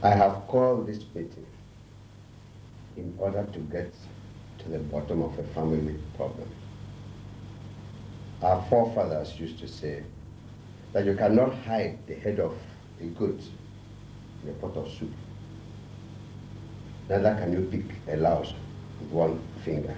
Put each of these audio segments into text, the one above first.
I have called this meeting in order to get to the bottom of a family problem. Our forefathers used to say that you cannot hide the head of a goat in a pot of soup. Neither can you pick a louse with one finger.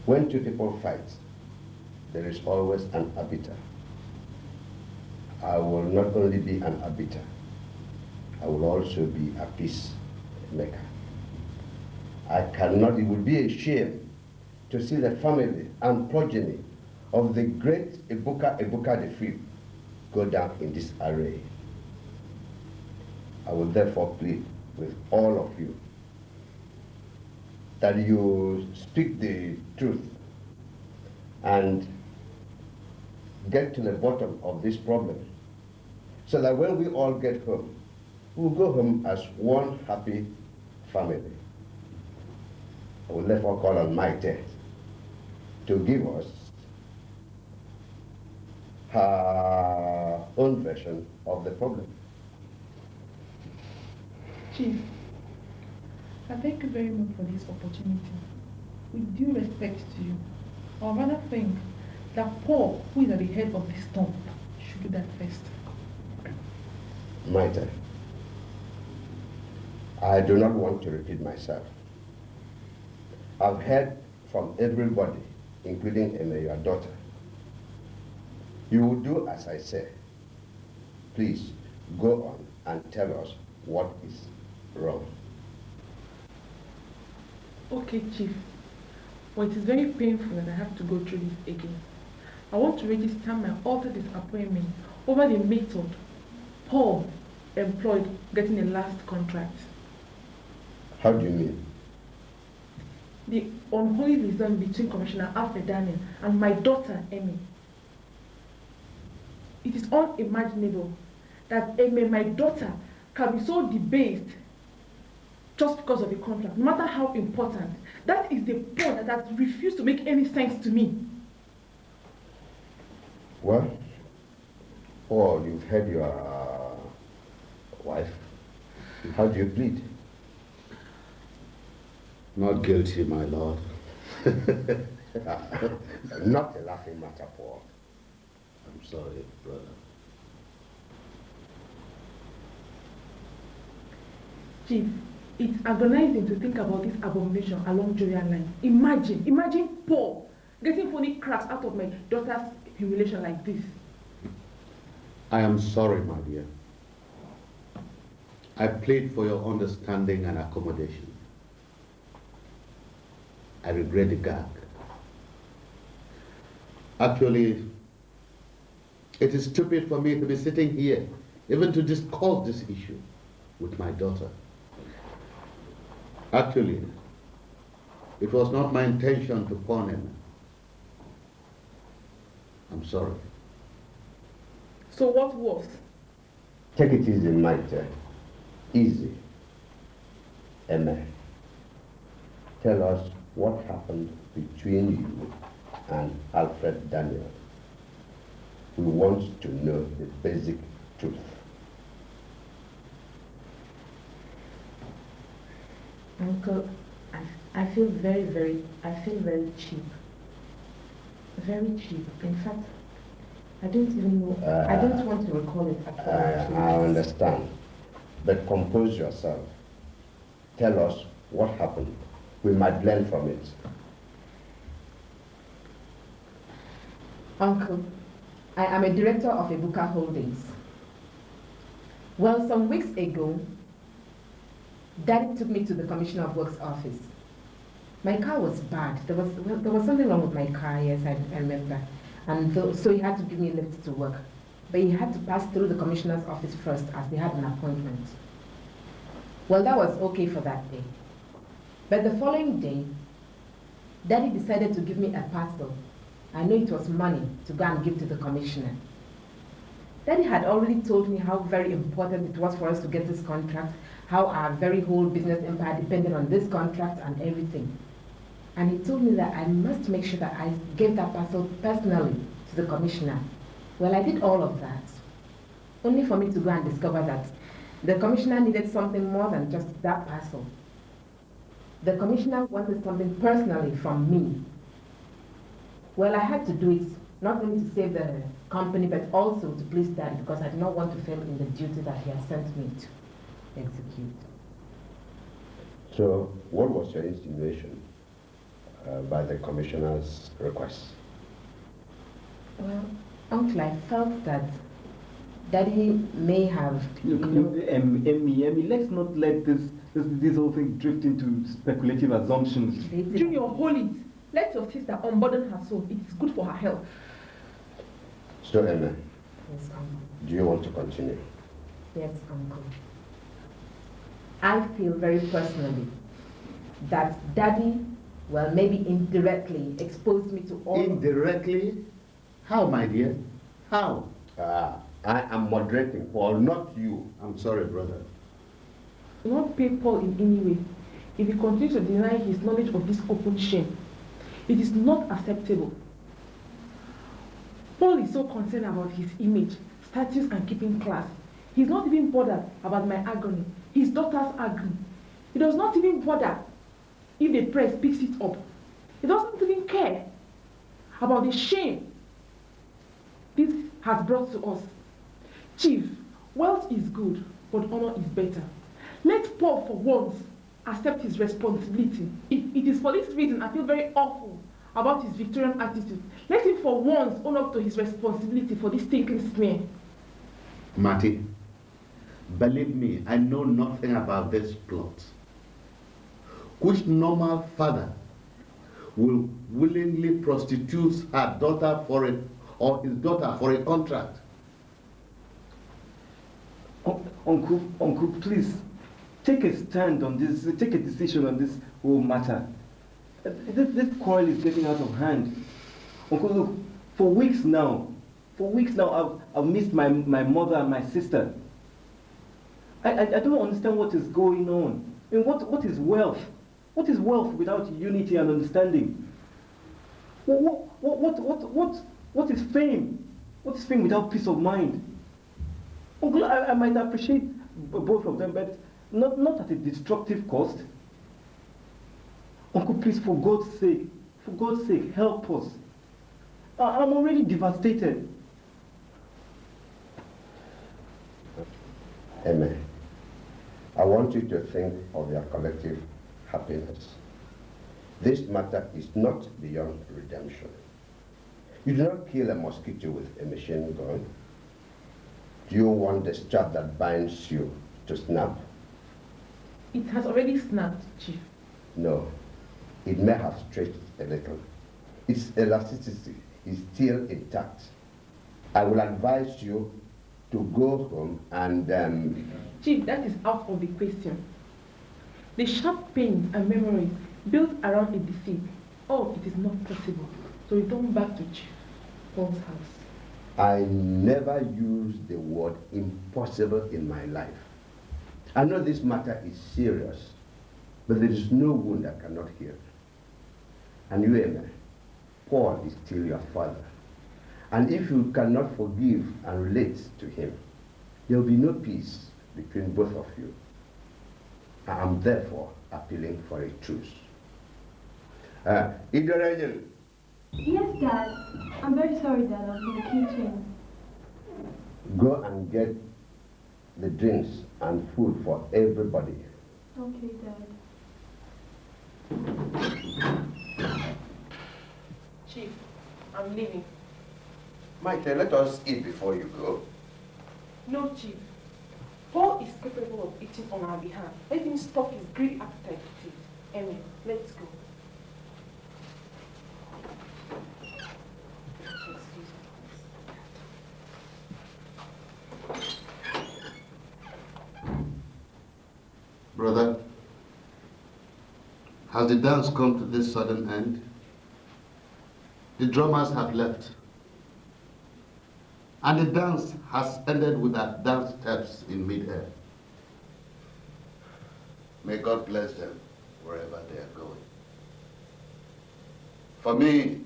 When two people fight, there is always an arbiter. I will not only be an arbiter, I will also be a peacemaker. It would be a shame to see the family and progeny of the great Ebuka the Free go down in this array. I will therefore plead with all of you that you speak the truth and get to the bottom of this problem, so that when we all get home, we'll go home as one happy family. I will therefore call on Maite to give us her own version of the problem. Chief, I thank you very much for this opportunity. With due respect to you, I would rather think that Paul, who is at the head of this storm, should do that first. Maite, I do not want to repeat myself. I've heard from everybody, including Emma, your daughter. You will do as I say. Please go on and tell us what is wrong. Okay, Chief. Well, it is very painful that I have to go through this again. I want to register my utter disappointment over the method Paul employed getting the last contract. How do you mean? The unholy liaison between Commissioner Alfred Daniel and my daughter, Emmy. It is unimaginable that Emmy, my daughter, can be so debased just because of a contract, no matter how important. That is the point that has refused to make any sense to me. Well, Paul, you've heard your wife. How do you plead? Not guilty, my lord. Not a laughing matter, Paul. I'm sorry, brother. Chief, it's agonizing to think about this abomination along Julian lines. Imagine Paul getting phony cracks out of my daughter's humiliation like this. I am sorry, my dear. I plead for your understanding and accommodation. I regret the gag. Actually, it is stupid for me to be sitting here, even to discuss this issue with my daughter. Actually, it was not my intention to pawn him. I'm sorry. So what was? Take it easy, Maite. Easy. Emma, tell us what happened between you and Alfred Daniel. We want to know the basic truth. Uncle, I feel very cheap. Very cheap. In fact, I don't even know. I don't want to recall it at all. I understand. But compose yourself. Tell us what happened. We might learn from it. Uncle, I am a director of Ebuka Holdings. Well, some weeks ago, Daddy took me to the Commissioner of Works office. My car was bad. There was something wrong with my car, yes, I remember. And so he had to give me a lift to work. But he had to pass through the Commissioner's office first, as they had an appointment. Well, that was okay for that day. But the following day, Daddy decided to give me a parcel. I know it was money to go and give to the Commissioner. Daddy had already told me how very important it was for us to get this contract, how our very whole business empire depended on this contract and everything. And he told me that I must make sure that I gave that parcel personally to the Commissioner. Well, I did all of that, only for me to go and discover that The commissioner needed something more than just that parcel. The commissioner wanted something personally from me. Well, I had to do it, not only to save the company, but also to please Daddy, because I did not want to fail in the duty that he has sent me to execute. So, what was your insinuation by the commissioner's request? Well, Uncle, I felt that Daddy may have, Emmy, let's not let this whole thing drift into speculative assumptions. Junior, hold it. Let your sister unburden her soul. It is good for her health. So, Emma, Yes, Uncle. do you want to continue? Yes, Uncle. I feel very personally that Daddy, well, maybe indirectly exposed me to all... Indirectly? How, my dear? How? I am moderating, Paul, not you. I'm sorry, brother. Do not pay Paul in any way. If he continues to deny his knowledge of this open shame, it is not acceptable. Paul is so concerned about his image, status, and keeping class. He's not even bothered about my agony, his daughter's agony. He does not even bother if the press picks it up. He doesn't even care about the shame this has brought to us. Chief, wealth is good, but honor is better. Let Paul for once accept his responsibility. It is for this reason I feel very awful about his Victorian attitude. Let him for once own up to his responsibility for this stinking smear. Marty, believe me, I know nothing about this plot. Which normal father will willingly prostitute her daughter for it, or his daughter for a contract? Uncle, please, take a stand on this, take a decision on this whole matter. This quarrel is getting out of hand. Uncle, look, for weeks now, I've missed my mother and my sister. I don't understand what is going on. I mean, what is wealth? What is wealth without unity and understanding? What is fame? What is fame without peace of mind? Uncle, I might appreciate both of them, but not at a destructive cost. Uncle, please, for God's sake, help us. I'm already devastated. Amen. I want you to think of your collective happiness. This matter is not beyond redemption. You do not kill a mosquito with a machine gun. Do you want the strap that binds you to snap? It has already snapped, Chief. No. It may have stretched a little. Its elasticity is still intact. I will advise you to go home and... Chief, that is out of the question. The sharp pains and memories built around a defeat, it is not possible to return back to Chief Paul's house. I never used the word impossible in my life. I know this matter is serious, but there is no wound I cannot heal. And you, Emma, Paul is still your father. And if you cannot forgive and relate to him, there will be no peace between both of you. I am therefore appealing for a truce. Idorajan. Yes, Dad. I'm very sorry, Dad. I was in the kitchen. Go and get the drinks and food for everybody. Okay, Dad. Chief, I'm leaving. Michael, let us eat before you go. No, Chief. Paul is capable of eating on our behalf. Let him stop his greedy appetite to eat. Emmy, let's go. Brother, has the dance come to this sudden end? The drummers have left. And the dance has ended with our dance steps in mid-air. May God bless them wherever they are going. For me,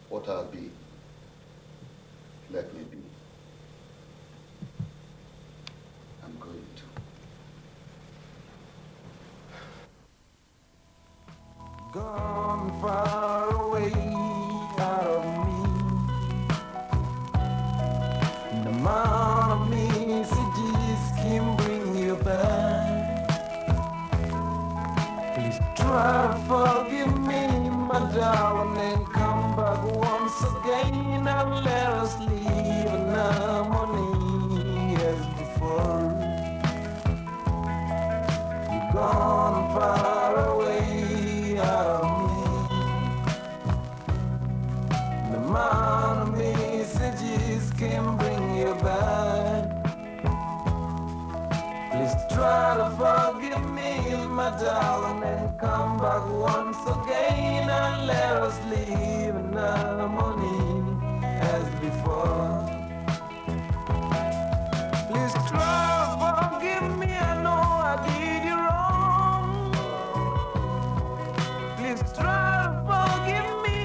what I'll be, let me be. gone far away out of me. The amount of messages can bring you back. Please try to forgive me, my darling, and come back once again and let us live in harmony as before. You're gone far away out of me. The amount of messages can bring you back. Please try to forgive me, my darling, and come back once again and let us live in harmony as before. Please try to forgive me, I know I did you wrong. Please try to forgive me,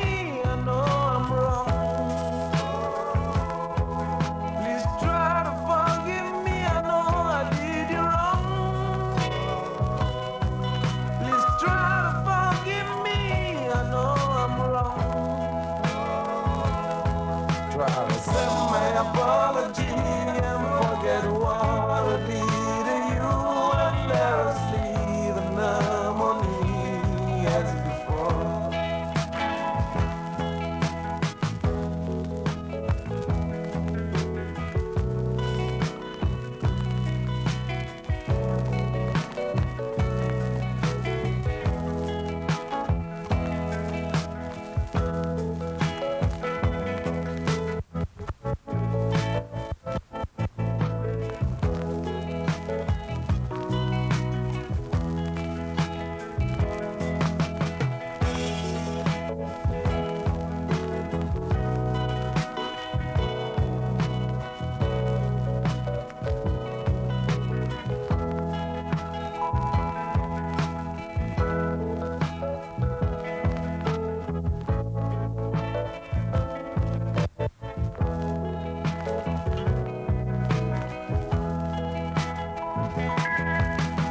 I know I'm wrong. Please try to forgive me, I know I did you wrong. Please try to forgive me, I know I'm wrong. Try to accept my apology and forget what I did to you and let us live in harmony as before.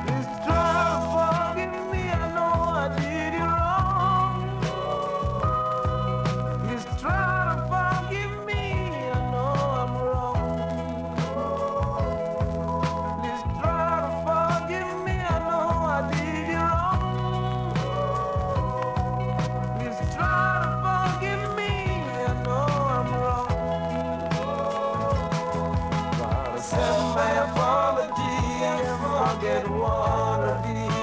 Please try to forgive me, I know I did you wrong. Please try to forgive me, I know I'm wrong. Please try to forgive me, I know I did you wrong. Please try to forgive me, I know I'm wrong. Try to accept my apology and forget what I did